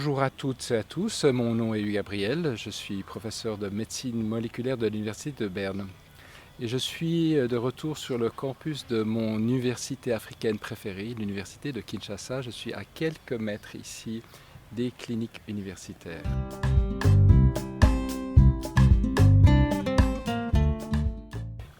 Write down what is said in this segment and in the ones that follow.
Bonjour à toutes et à tous, mon nom est Hugues Gabriel, je suis professeur de médecine moléculaire de l'Université de Berne. Et je suis de retour sur le campus de mon université africaine préférée, l'université de Kinshasa. Je suis à quelques mètres ici des cliniques universitaires.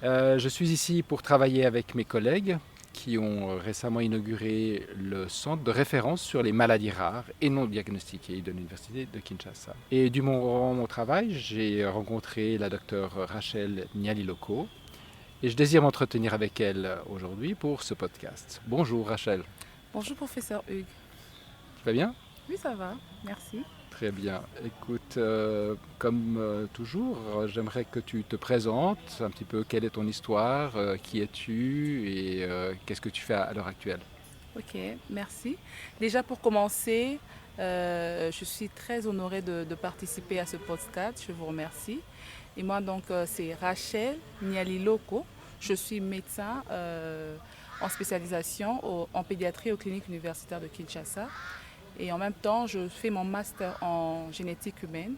Je suis ici pour travailler avec mes collègues qui ont récemment inauguré le centre de référence sur les maladies rares et non diagnostiquées de l'université de Kinshasa. Et durant mon travail, j'ai rencontré la docteure Rachel Nyaliloko et je désire m'entretenir avec elle aujourd'hui pour ce podcast. Bonjour Rachel. Bonjour professeur Hugues. Tu vas bien? Oui, ça va, merci. Très bien. Écoute, comme toujours, j'aimerais que tu te présentes un petit peu quelle est ton histoire, qui es-tu et qu'est-ce que tu fais à l'heure actuelle. Ok, merci. Déjà pour commencer, je suis très honorée de participer à ce podcast. Je vous remercie. Et moi donc c'est Rachel Nyaliloko. Je suis médecin en spécialisation en pédiatrie aux cliniques universitaires de Kinshasa. Et en même temps, je fais mon master en génétique humaine.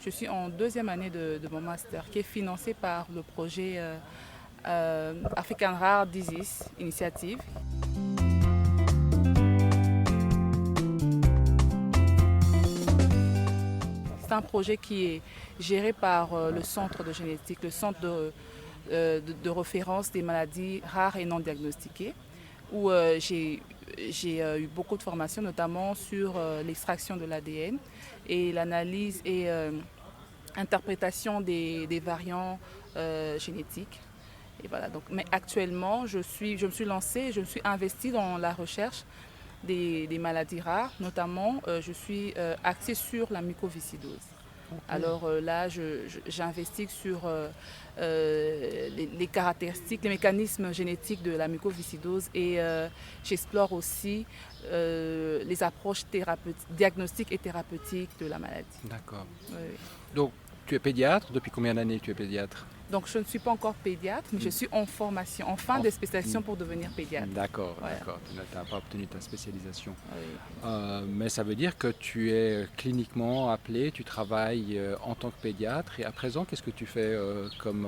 Je suis en deuxième année de mon master qui est financé par le projet African Rare Disease Initiative. C'est un projet qui est géré par le centre de génétique, le centre de référence des maladies rares et non diagnostiquées, où j'ai eu beaucoup de formations, notamment sur l'extraction de l'ADN et l'analyse et interprétation des variants génétiques. Et voilà, donc, mais actuellement, je me suis lancée, je me suis investie dans la recherche des maladies rares, notamment je suis axée sur la mucoviscidose. Okay. Alors là, j'investigue sur les caractéristiques, les mécanismes génétiques de la mucoviscidose et j'explore aussi les approches diagnostiques et thérapeutiques de la maladie. D'accord. Oui, oui. Donc, tu es pédiatre. Depuis combien d'années tu es pédiatre? Donc je ne suis pas encore pédiatre, mais je suis en formation, en fin de spécialisation pour devenir pédiatre. D'accord, Voilà. d'accord. Tu n'as pas obtenu ta spécialisation. Oui. Mais ça veut dire que tu es cliniquement appelé, tu travailles en tant que pédiatre. Et à présent, qu'est-ce que tu fais comme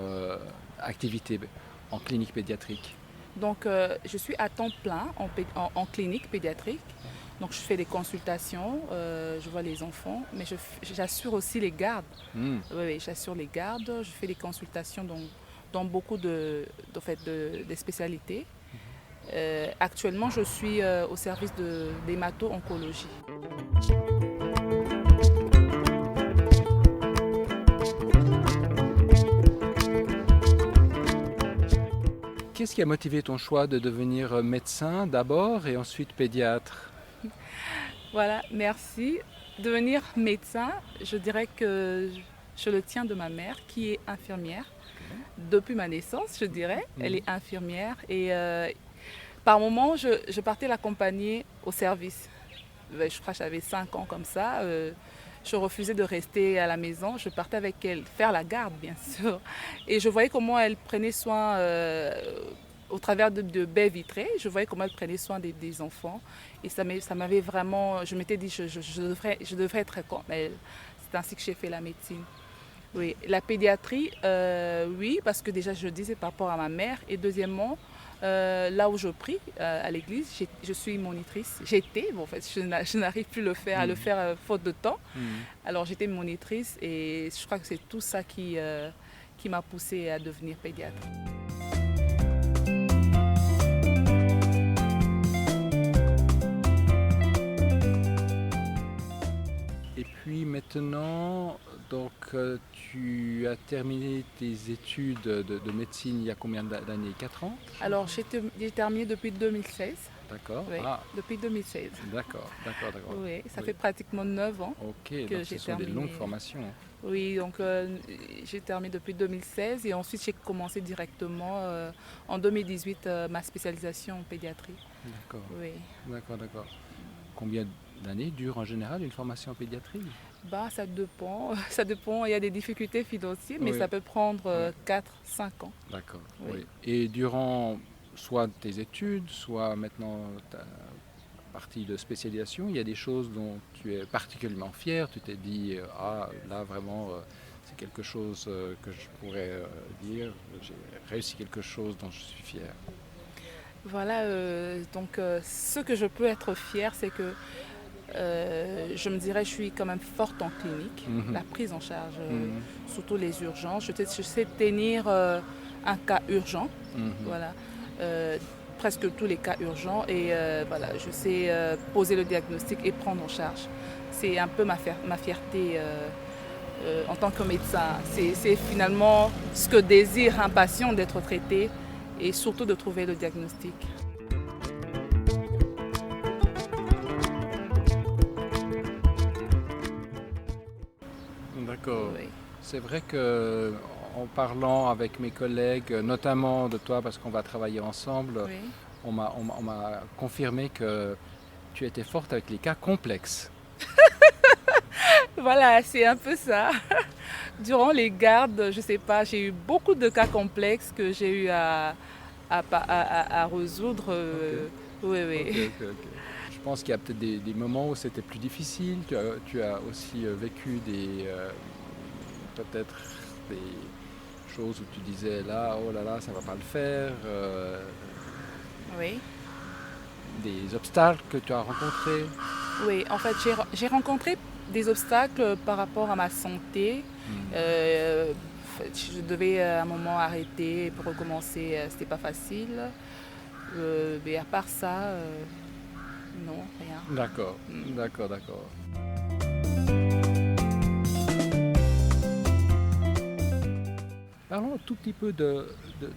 activité en clinique pédiatrique? Donc je suis à temps plein en clinique pédiatrique. Donc je fais des consultations, je vois les enfants, mais j'assure aussi les gardes. Hmm. Oui, oui, j'assure les gardes, je fais des consultations dans beaucoup de spécialités. Actuellement, je suis au service d'hémato-oncologie. Qu'est-ce qui a motivé ton choix de devenir médecin d'abord et ensuite pédiatre? Voilà, merci. Devenir médecin, je dirais que je le tiens de ma mère qui est infirmière. Depuis ma naissance, je dirais, elle est infirmière et par moment, je partais l'accompagner au service. Je crois que j'avais 5 ans comme ça. Je refusais de rester à la maison. Je partais avec elle faire la garde, bien sûr. Et je voyais comment elle prenait soin, au travers de baies vitrées, je voyais comment elle prenait soin des enfants. Et ça m'avait vraiment... Je m'étais dit, je devrais être comme elle. C'est ainsi que j'ai fait la médecine. Oui, la pédiatrie, oui, parce que déjà je disais par rapport à ma mère. Et deuxièmement, là où je prie à l'église, je suis monitrice. J'étais, bon, en fait, je n'arrive plus à le faire faute de temps. Alors j'étais monitrice et je crois que c'est tout ça qui m'a poussée à devenir pédiatre. Et puis maintenant, donc, tu as terminé tes études de médecine il y a combien d'années? 4 ans? Alors j'ai terminé depuis 2016. D'accord. Oui, Ah, depuis 2016. d'accord, d'accord, d'accord. Oui, ça Oui. fait pratiquement 9 ans Ok, que donc ce j'ai sont des terminé. longues formations. Oui, donc j'ai terminé depuis 2016 et ensuite j'ai commencé directement en 2018 ma spécialisation en pédiatrie. D'accord, Oui. d'accord, d'accord. Combien d'années dure en général une formation en pédiatrie? Bah, ça dépend, ça dépend. Il y a des difficultés financières, mais Oui, ça peut prendre oui. 4-5 ans. D'accord, Oui. oui. Et durant soit tes études, soit maintenant partie de spécialisation, il y a des choses dont tu es particulièrement fier, tu t'es dit, ah là vraiment, c'est quelque chose que je pourrais dire, j'ai réussi quelque chose dont je suis fier. Voilà, ce que je peux être fière, c'est que je me dirais, je suis quand même forte en clinique, Mhm. la prise en charge, Mhm. surtout les urgences. Je sais tenir un cas urgent, Mhm. voilà, euh, presque tous les cas urgents, et voilà, je sais poser le diagnostic et prendre en charge. C'est un peu ma fierté en tant que médecin. C'est finalement ce que désire un patient, d'être traité et surtout de trouver le diagnostic. D'accord. Oui, C'est vrai que en parlant avec mes collègues, notamment de toi parce qu'on va travailler ensemble, oui. on m'a confirmé que tu étais forte avec les cas complexes. Voilà, c'est un peu ça. Durant les gardes, je sais pas, j'ai eu beaucoup de cas complexes que j'ai eu à résoudre. Ok, Oui, ok, oui. ok, ok. Je pense qu'il y a peut-être des moments où c'était plus difficile. Tu as aussi vécu peut-être des choses où tu disais là, oh là, ça va pas le faire. Oui, Des obstacles que tu as rencontrés. oui. En fait, j'ai rencontré des obstacles par rapport à ma santé. Hmm. Euh, je devais à un moment arrêter pour recommencer. C'était pas facile. Mais à part ça, non, rien. D'accord, Mm. d'accord, d'accord. Parlons un tout petit peu de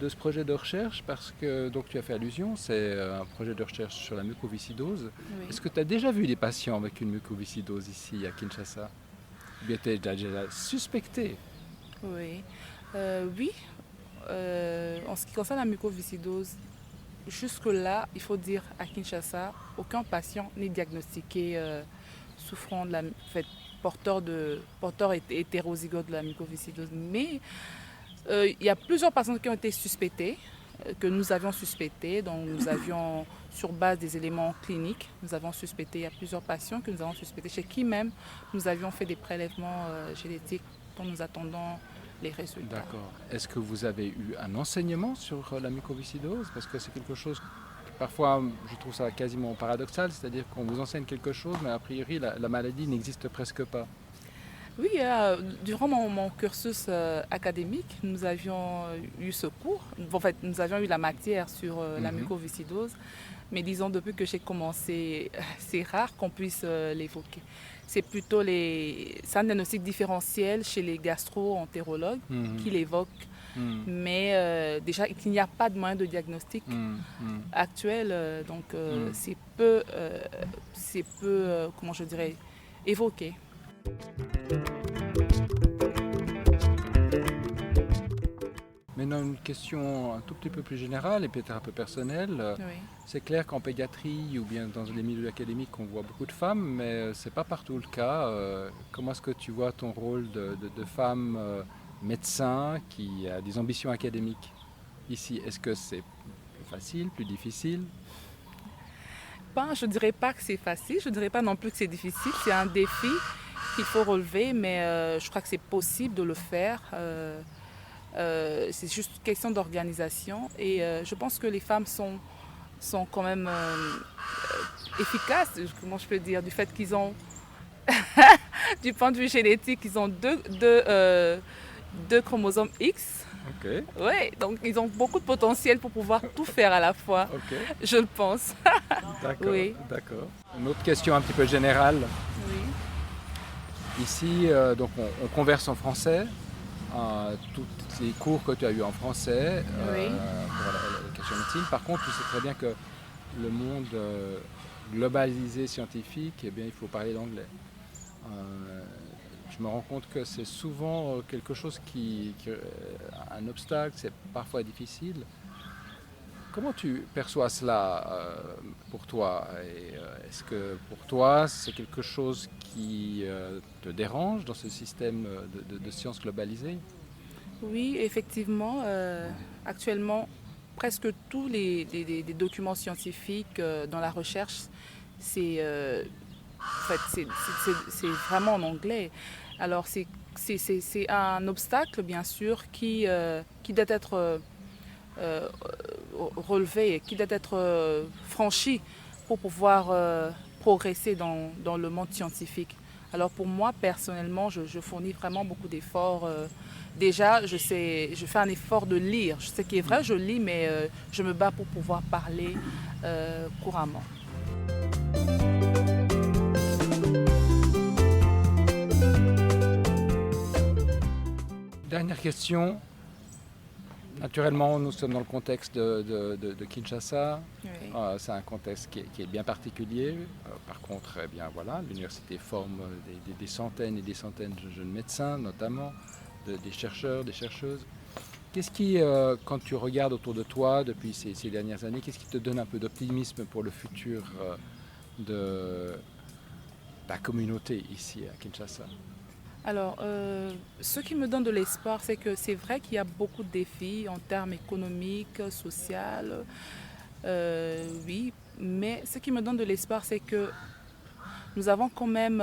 ce projet de recherche parce que donc tu as fait allusion, c'est un projet de recherche sur la mucoviscidose. Oui, Est-ce que tu as déjà vu des patients avec une mucoviscidose ici à Kinshasa? Ou bien tu as déjà suspecté? oui. Oui, en ce qui concerne la mucoviscidose, jusque-là, il faut dire à Kinshasa, aucun patient n'est diagnostiqué souffrant de en fait, porteur hétérozygote de la mucoviscidose. Mais il y a plusieurs patients qui ont été suspectés, que nous avions suspectés. Donc nous avions, sur base des éléments cliniques, nous avons suspecté, il y a plusieurs patients que nous avons suspectés, chez qui même nous avions fait des prélèvements génétiques dont nous attendons les résultats. D'accord. Est-ce que vous avez eu un enseignement sur la mucoviscidose? Parce que c'est quelque chose, parfois je trouve ça quasiment paradoxal, c'est-à-dire qu'on vous enseigne quelque chose, mais a priori la maladie n'existe presque pas. Oui, durant mon cursus académique, nous avions eu ce cours. En fait, nous avions eu la matière sur la Mhm. mucoviscidose, mais disons, depuis que j'ai commencé, c'est rare qu'on puisse l'évoquer. C'est plutôt c'est un diagnostic différentiel chez les gastro-entérologues Mhm. qui l'évoquent, Mhm. mais déjà, il n'y a pas de moyen de diagnostic Mhm. Mhm. actuel, donc Mhm. c'est peu, comment je dirais, évoqué. Maintenant, une question un tout petit peu plus générale et peut-être un peu personnelle. Oui. C'est clair qu'en pédiatrie ou bien dans les milieux académiques, on voit beaucoup de femmes, mais c'est pas partout le cas. Comment est-ce que tu vois ton rôle de femme médecin qui a des ambitions académiques ici? Est-ce que c'est plus facile, plus difficile? Je ne dirais pas que c'est facile, je ne dirais pas non plus que c'est difficile. C'est un défi qu'il faut relever, mais je crois que c'est possible de le faire. C'est juste une question d'organisation. Et je pense que les femmes sont quand même efficaces, comment je peux dire, du fait qu'ils ont, du point de vue génétique, ils ont deux chromosomes X. Ok, Ouais, donc ils ont beaucoup de potentiel pour pouvoir tout faire à la fois, ok, je le pense. d'accord, Oui, d'accord. Une autre question un petit peu générale. oui, Ici, donc on converse en français. Tous les cours que tu as eu en français oui. pour la question médecine. Par contre, tu sais très bien que le monde globalisé scientifique, eh bien, il faut parler l'anglais. Euh, je me rends compte que c'est souvent quelque chose un obstacle, c'est parfois difficile. Comment tu perçois cela pour toi? Est-ce que pour toi, c'est quelque chose qui te dérange dans ce système de sciences globalisées? Oui, effectivement, actuellement, presque tous les documents scientifiques dans la recherche c'est vraiment en anglais. Alors c'est un obstacle bien sûr qui doit être relevé, qui doit être franchi pour pouvoir progresser dans le monde scientifique. Alors pour moi personnellement, je fournis vraiment beaucoup d'efforts. Déjà, je fais un effort de lire. Je sais qu'il est vrai, je lis, mais je me bats pour pouvoir parler couramment. Dernière question. Naturellement, nous sommes dans le contexte de Kinshasa. Oui. C'est un contexte qui est bien particulier. Par contre, eh bien, voilà, l'université forme des centaines et des centaines de jeunes médecins, notamment, des chercheurs, des chercheuses. Qu'est-ce qui, quand tu regardes autour de toi depuis ces dernières années, qu'est-ce qui te donne un peu d'optimisme pour le futur de ta communauté ici à Kinshasa? Alors, ce qui me donne de l'espoir, c'est que c'est vrai qu'il y a beaucoup de défis en termes économiques, sociaux, oui, mais ce qui me donne de l'espoir, c'est que nous avons quand même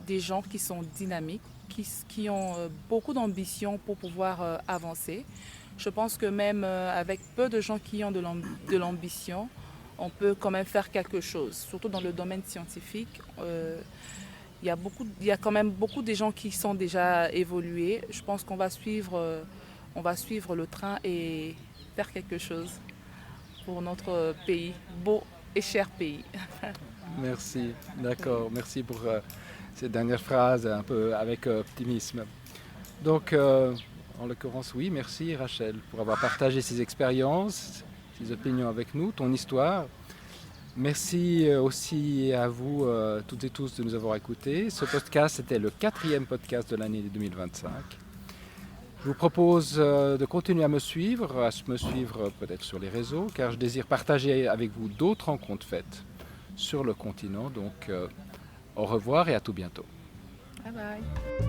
des gens qui sont dynamiques, qui ont beaucoup d'ambition pour pouvoir avancer. Je pense que même avec peu de gens qui ont de l'ambition, on peut quand même faire quelque chose, surtout dans le domaine scientifique. Il y a quand même beaucoup de gens qui sont déjà évolués. Je pense on va suivre le train et faire quelque chose pour notre pays, beau et cher pays. Merci, d'accord. Merci pour cette dernière phrase, un peu avec optimisme. Donc, en l'occurrence, oui, merci Rachel pour avoir partagé ces expériences, ces opinions avec nous, ton histoire. Merci aussi à vous toutes et tous de nous avoir écoutés. Ce podcast était le 4e podcast de l'année 2025. Je vous propose de continuer à me suivre peut-être sur les réseaux, car je désire partager avec vous d'autres rencontres faites sur le continent. Donc, au revoir et à tout bientôt. Bye bye.